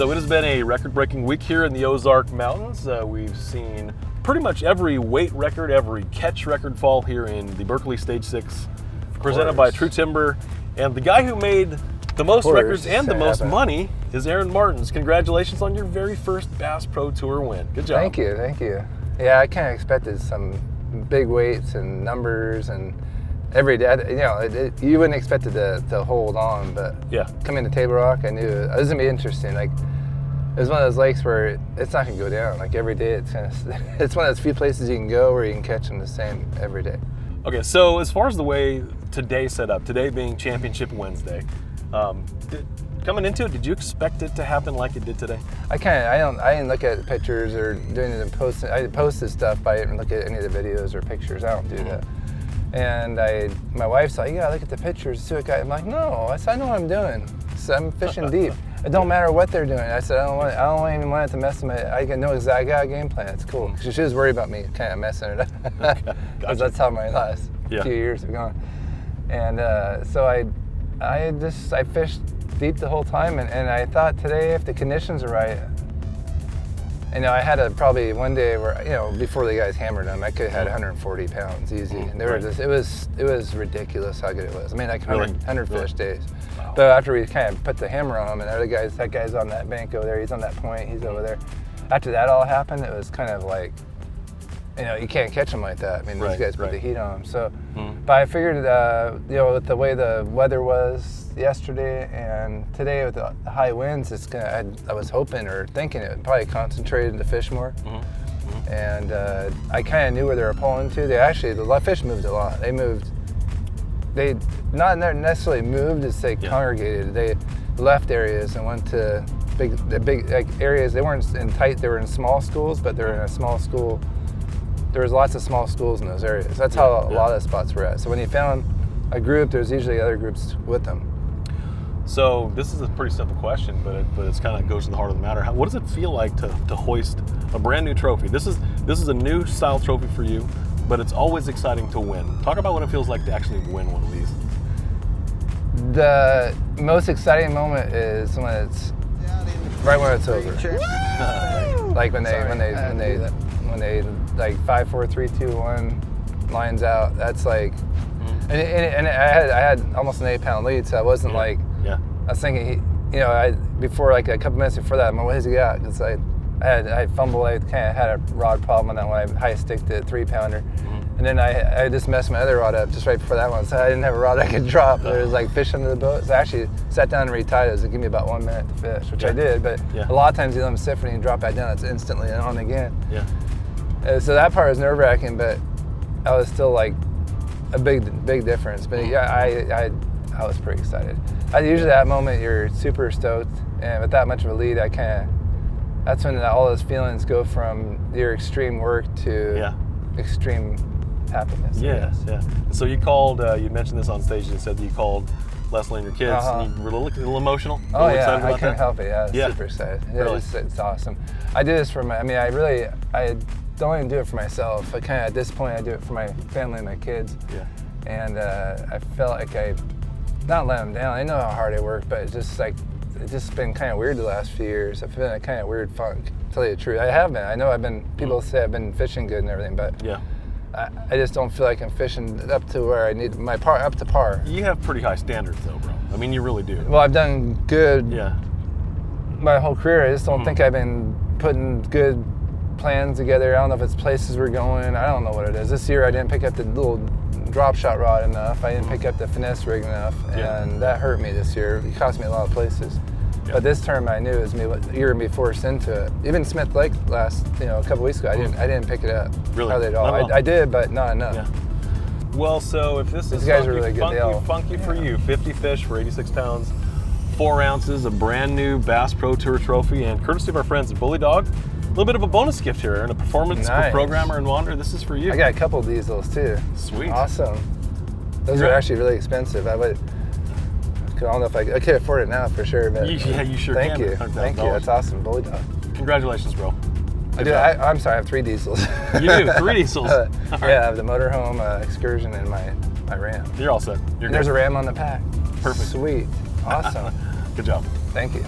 So it has been a record-breaking week here in the Ozark Mountains. We've seen pretty much every weight record, every catch record fall here in the Berkeley Stage 6, presented by True Timber. And the guy who made the most records and the most money is Aaron Martens. Congratulations on your very first Bass Pro Tour win. Good job. Thank you, thank you. Yeah, I kind of expected some big weights and numbers and every day. You know, you wouldn't expect it to hold on, but coming to Table Rock, I knew it was gonna be interesting. Like, it was one of those lakes where it's not gonna go down. Like every day, it's it's one of those few places you can go where you can catch them the same every day. Okay, so as far as the way today's set up, today being Championship Wednesday, coming into it, did you expect it to happen like it did today? I didn't look at pictures or doing it and posting. I posted stuff, but I didn't look at any of the videos or pictures. I don't do that. And my wife's like, "Yeah, look at the pictures, see what guy." I'm like, "No," I said, "I know what I'm doing. So I'm fishing deep. It don't matter what they're doing." I said, "I don't even want it to mess with me. I know exactly. I got a game plan. It's cool." She was worried about me kind of messing it up, because that's how my last few years have gone. And so I fished deep the whole time, and I thought today, if the conditions are right, I had probably one day where, before the guys hammered them, I could have had 140 pounds easy. And they were just, it was ridiculous how good it was. I mean, like 100 fish days. Wow. But after we kind of put the hammer on them, and that guy's on that bank over there, he's on that point, he's over there. After that all happened, it was kind of like, you can't catch them like that. I mean, these guys put the heat on them. So, but I figured, with the way the weather was yesterday and today with the high winds, I was hoping or thinking it would probably concentrated the fish more. And I kind of knew where they were pulling to. The fish moved a lot. They not necessarily moved as they congregated. They left areas and went to big areas. They weren't in tight. They were in small schools, but they're in a small school. There was lots of small schools in those areas. That's how a lot of the spots were at. So when you found a group, there's usually other groups with them. So this is a pretty simple question, but it's kind of goes to the heart of the matter. What does it feel like to hoist a brand new trophy? This is a new style trophy for you, but it's always exciting to win. Talk about what it feels like to actually win one of these. The most exciting moment is when it's over. Like when they like 5, 4, 3, 2, 1 lines out. That's like, and I had almost an 8-pound lead, so I wasn't like. I was thinking, before, like a couple minutes before that, I'm like, what has he got? Because I fumbled. I kind of had a rod problem on that one. I high sticked the 3-pounder, and then I just messed my other rod up just right before that one. So I didn't have a rod I could drop. There was like fish under the boat. So I actually sat down and retied it. It would give me about 1 minute to fish, which I did. But a lot of times you let them sit for and you drop back down, it's instantly on again. So that part was nerve-wracking, but I was still like a big difference. But I was pretty excited. Usually that moment you're super stoked, and with that much of a lead, that's when all those feelings go from your extreme work to extreme happiness. Yes. So you called, you mentioned this on stage, and said that you called Leslie and your kids, and you were a little emotional. Oh yeah, I couldn't help it. I was super excited. Really? It's awesome. I do this for I don't even do it for myself. At this point, I do it for my family and my kids. And I felt like I not let them down. I know how hard I work, but it's just been kind of weird the last few years. I've been in a kind of weird funk, to tell you the truth. I have been. I know people say I've been fishing good and everything, but I just don't feel like I'm fishing up to where I need up to par. You have pretty high standards though, bro. I mean, you really do. Well, I've done good my whole career. I just don't think I've been putting good plans together. I don't know if it's places we're going. I don't know what it is. This year I didn't pick up the little drop shot rod enough. I didn't pick up the finesse rig enough, and that hurt me this year. It cost me a lot of places. But this term I knew was you're gonna be forced into it. Even Smith Lake last, a couple weeks ago, I didn't pick it up. Really? Hardly at all. I did, but not enough. Well, so if this is guys are really good, funky for you, 50 fish for 86 pounds, 4 ounces, a brand new Bass Pro Tour trophy, and courtesy of our friends at Bully Dog, a little bit of a bonus gift here, and a performance programmer and wanderer. This is for you. I got a couple of diesels too. Sweet. Awesome. Those are actually really expensive. I don't know if I could afford it now for sure, but you sure thank can. Thank you. That's awesome. Bully Dog. Congratulations, bro. I'm sorry. I have 3 diesels. You do 3 diesels. Yeah, I have the motorhome, Excursion, and my Ram. You're all set. There's a Ram on the pack. Perfect. Sweet. Awesome. Good job. Thank you.